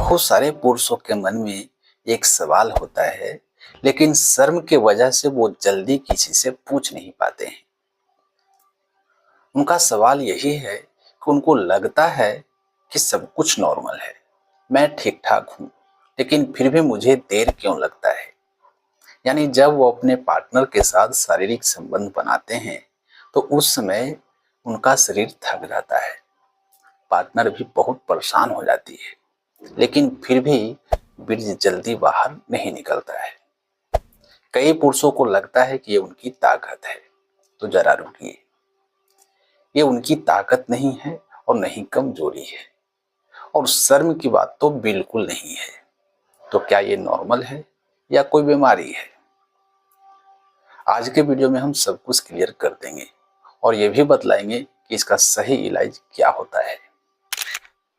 बहुत सारे पुरुषों के मन में एक सवाल होता है, लेकिन शर्म की वजह से वो जल्दी किसी से पूछ नहीं पाते हैं। उनका सवाल यही है कि उनको लगता है कि सब कुछ नॉर्मल है, मैं ठीक ठाक हूँ, लेकिन फिर भी मुझे देर क्यों लगता है। यानी जब वो अपने पार्टनर के साथ शारीरिक संबंध बनाते हैं तो उस समय उनका शरीर थक जाता है, पार्टनर भी बहुत परेशान हो जाती है, लेकिन फिर भी बीर्ज जल्दी बाहर नहीं निकलता है। कई पुरुषों को लगता है कि ये उनकी ताकत है, तो जरा रुकिए, ये उनकी ताकत नहीं है और नहीं कमजोरी है, और शर्म की बात तो बिल्कुल नहीं है। तो क्या ये नॉर्मल है या कोई बीमारी है? आज के वीडियो में हम सब कुछ क्लियर कर देंगे और ये भी बतलाएंगे कि इसका सही इलाज क्या होता है।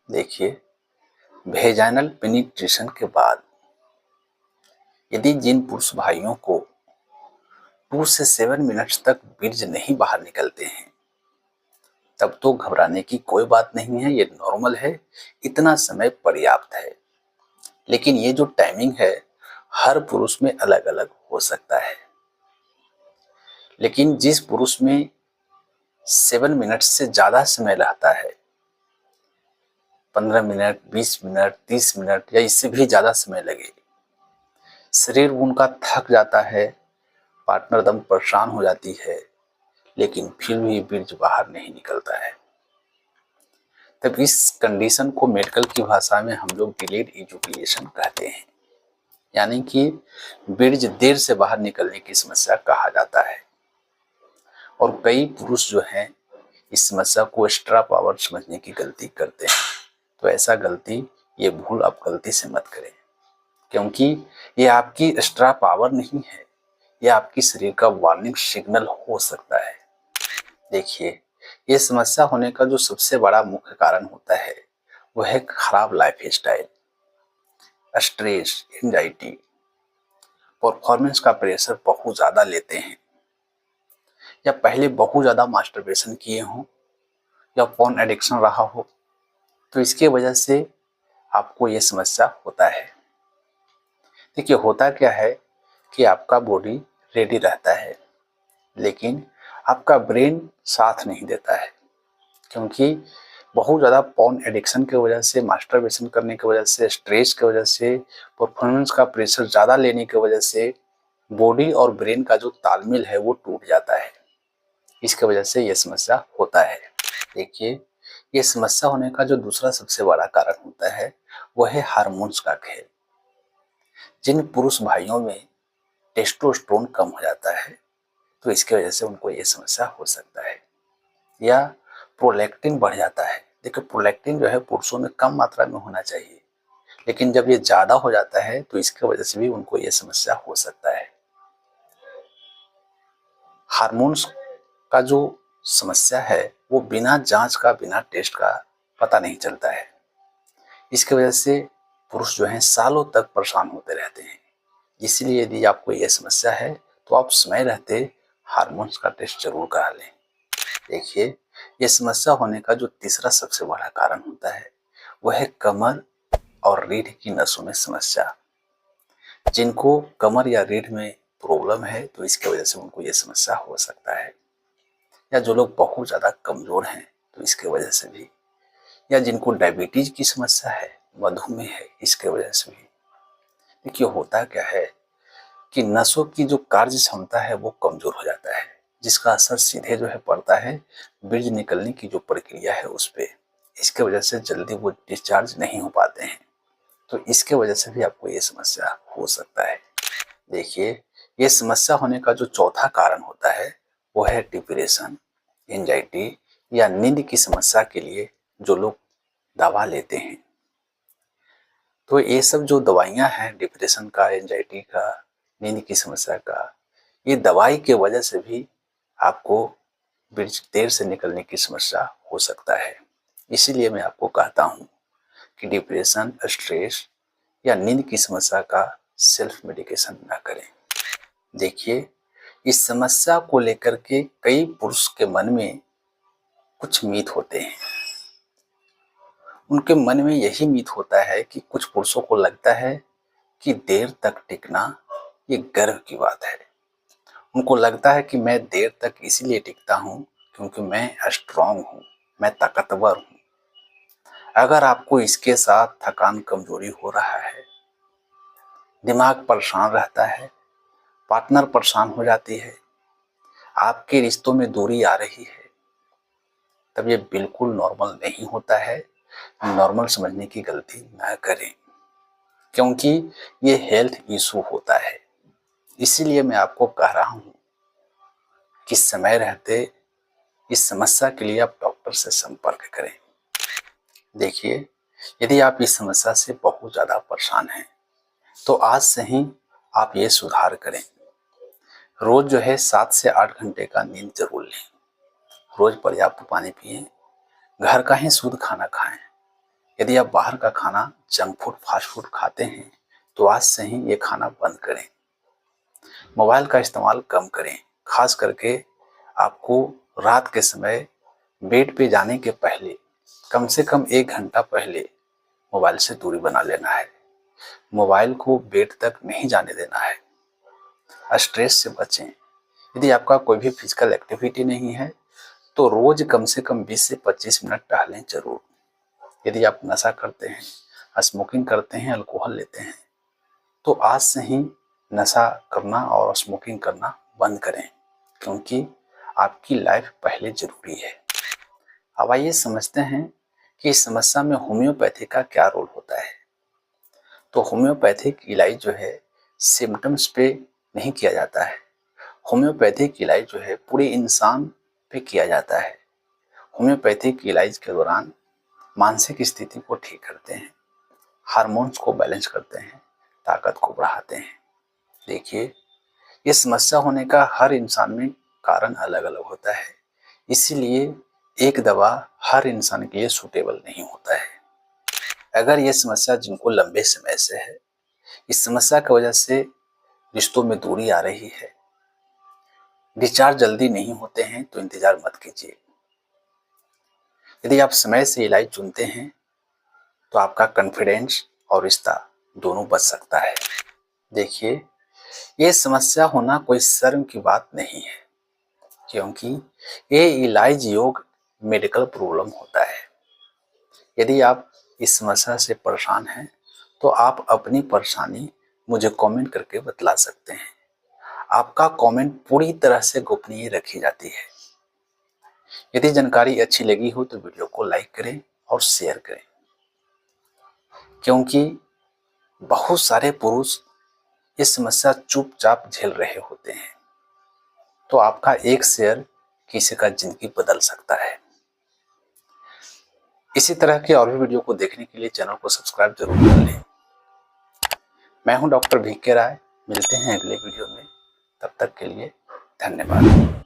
देखिए, वेजाइनल पेनिट्रेशन के बाद यदि जिन पुरुष भाइयों को 2 से 7 मिनट्स तक बीर्ज नहीं बाहर निकलते हैं, तब तो घबराने की कोई बात नहीं है, ये नॉर्मल है, इतना समय पर्याप्त है। लेकिन ये जो टाइमिंग है हर पुरुष में अलग अलग हो सकता है। लेकिन जिस पुरुष में 7 मिनट से ज्यादा समय रहता है, 15 मिनट, 20 मिनट, 30 मिनट या इससे भी ज्यादा समय लगे, शरीर उनका थक जाता है, पार्टनर दम परेशान हो जाती है, लेकिन फिर भी बीर्ज बाहर नहीं निकलता है, तब इस कंडीशन को मेडिकल की भाषा में हम लोग डिलेड इजैकुलेशन कहते हैं। यानी कि बीर्ज देर से बाहर निकलने की समस्या कहा जाता है। और कई पुरुष जो हैं इस समस्या को एक्स्ट्रा पावर समझने की गलती करते हैं। तो ऐसा गलती, ये भूल आप गलती से मत करें, क्योंकि ये आपकी एक्स्ट्रा पावर नहीं है, ये आपकी शरीर का वार्निंग सिग्नल हो सकता है। देखिए, ये समस्या होने का जो सबसे बड़ा मुख्य कारण होता है वह है खराब life style, stress, anxiety, performance का प्रेशर बहुत ज्यादा लेते हैं, या पहले बहुत ज्यादा मास्टरबेशन किए हों, या फोन एडिक्शन रहा हो, तो इसके वजह से आपको ये समस्या होता है। देखिए, होता क्या है कि आपका बॉडी रेडी रहता है, लेकिन आपका ब्रेन साथ नहीं देता है, क्योंकि बहुत ज़्यादा पॉर्न एडिक्शन की वजह से, मास्टरबेशन करने की वजह से, स्ट्रेस की वजह से, परफॉर्मेंस का प्रेशर ज़्यादा लेने की वजह से बॉडी और ब्रेन का जो तालमेल है वो टूट जाता है। इसकी वजह से ये समस्या होता है। देखिए, ये समस्या होने का जो दूसरा सबसे बड़ा कारण होता है वह है हार्मोन्स का खेल। जिन पुरुष भाइयों में टेस्टोस्टेरोन कम हो जाता है, तो इसकी वजह से उनको ये समस्या हो सकता है। या प्रोलैक्टिन बढ़ जाता है। देखिए, प्रोलैक्टिन जो है पुरुषों में कम मात्रा में होना चाहिए, लेकिन जब ये ज्यादा हो जाता है तो इसकी वजह से भी उनको ये समस्या हो सकता है। हार्मोन्स का जो समस्या है वो बिना जांच का, बिना टेस्ट का पता नहीं चलता है। इसकी वजह से पुरुष जो हैं सालों तक परेशान होते रहते हैं। इसीलिए यदि आपको ये समस्या है तो आप समय रहते हार्मोन्स का टेस्ट जरूर करा लें। देखिए, ये समस्या होने का जो तीसरा सबसे बड़ा कारण होता है वह है कमर और रीढ़ की नसों में समस्या। जिनको कमर या रीढ़ में प्रॉब्लम है तो इसकी वजह से उनको ये समस्या हो सकता है। या जो लोग बहुत ज़्यादा कमज़ोर हैं तो इसके वजह से भी, या जिनको डायबिटीज की समस्या है, मधुमेह है, इसके वजह से भी। देखिए, होता क्या है कि नसों की जो कार्य क्षमता है वो कमज़ोर हो जाता है, जिसका असर सीधे जो है पड़ता है बीर्ज निकलने की जो प्रक्रिया है उस पर। इसके वजह से जल्दी वो डिस्चार्ज नहीं हो पाते हैं, तो इसके वजह से भी आपको ये समस्या हो सकता है। देखिए, ये समस्या होने का जो चौथा कारण होता है वो है डिप्रेशन, एंजाइटी या नींद की समस्या के लिए जो लोग दवा लेते हैं। तो ये सब जो दवाइयाँ हैं, डिप्रेशन का, एंजाइटी का, नींद की समस्या का, ये दवाई के वजह से भी आपको बीर्ज देर से निकलने की समस्या हो सकता है। इसीलिए मैं आपको कहता हूँ कि डिप्रेशन, स्ट्रेस या नींद की समस्या का सेल्फ मेडिकेशन ना करें। देखिए, इस समस्या को लेकर के कई पुरुष के मन में कुछ मीथ होते हैं। उनके मन में यही मीत होता है कि कुछ पुरुषों को लगता है कि देर तक टिकना ये गर्व की बात है। उनको लगता है कि मैं देर तक इसीलिए टिकता हूँ क्योंकि मैं स्ट्रांग हूँ, मैं ताकतवर हूँ। अगर आपको इसके साथ थकान कमजोरी हो रहा है, दिमाग परेशान रहता है, पार्टनर परेशान हो जाती है, आपके रिश्तों में दूरी आ रही है, तब ये बिल्कुल नॉर्मल नहीं होता है। नॉर्मल समझने की गलती ना करें, क्योंकि ये हेल्थ इशू होता है। इसीलिए मैं आपको कह रहा हूँ कि समय रहते इस समस्या के लिए आप डॉक्टर से संपर्क करें। देखिए, यदि आप इस समस्या से बहुत ज़्यादा परेशान हैं तो आज से ही आप ये सुधार करें। रोज जो है 7 से 8 घंटे का नींद जरूर लें। रोज पर्याप्त पानी पिएं। घर का ही शुद्ध खाना खाएं। यदि आप बाहर का खाना, जंक फूड, फास्ट फूड खाते हैं तो आज से ही ये खाना बंद करें। मोबाइल का इस्तेमाल कम करें। खास करके आपको रात के समय बेड पे जाने के पहले कम से कम 1 घंटा पहले मोबाइल से दूरी बना लेना है। मोबाइल को बेड तक नहीं जाने देना है। स्ट्रेस से बचें। यदि आपका कोई भी फिजिकल एक्टिविटी नहीं है तो रोज कम से कम 20 से 25 मिनट टहलें जरूर। यदि आप नशा करते हैं, स्मोकिंग करते हैं, अल्कोहल लेते हैं तो आज से ही नशा करना और स्मोकिंग करना बंद करें, क्योंकि आपकी लाइफ पहले जरूरी है। अब आइए समझते हैं कि इस समस्या में होम्योपैथी का क्या रोल होता है। तो होम्योपैथिक इलाज जो है सिम्टम्स पे नहीं किया जाता है। होम्योपैथिक इलाज जो है पूरे इंसान पे किया जाता है। होम्योपैथिक इलाज के दौरान मानसिक स्थिति को ठीक करते हैं, हार्मोन्स को बैलेंस करते हैं, ताकत को बढ़ाते हैं। देखिए, ये समस्या होने का हर इंसान में कारण अलग अलग होता है, इसीलिए एक दवा हर इंसान के लिए सूटेबल नहीं होता है। अगर ये समस्या जिनको लंबे समय से है, इस समस्या की वजह से रिश्तों में दूरी आ रही है, डिस्चार्ज जल्दी नहीं होते हैं, तो इंतजार मत कीजिए। यदि आप समय से इलाज चुनते हैं तो आपका कॉन्फिडेंस और रिश्ता दोनों बच सकता है। देखिए, ये समस्या होना कोई शर्म की बात नहीं है, क्योंकि ये इलाज योग मेडिकल प्रॉब्लम होता है। यदि आप इस समस्या से परेशान हैं तो आप अपनी परेशानी मुझे कमेंट करके बतला सकते हैं। आपका कमेंट पूरी तरह से गोपनीय रखी जाती है। यदि जानकारी अच्छी लगी हो तो वीडियो को लाइक करें और शेयर करें, क्योंकि बहुत सारे पुरुष ये समस्या चुपचाप झेल रहे होते हैं। तो आपका एक शेयर किसी का जिंदगी बदल सकता है। इसी तरह के और भी वीडियो को देखने के लिए चैनल को सब्सक्राइब जरूर कर लें। मैं हूं डॉक्टर VK राय। मिलते हैं अगले वीडियो में। तब तक के लिए धन्यवाद।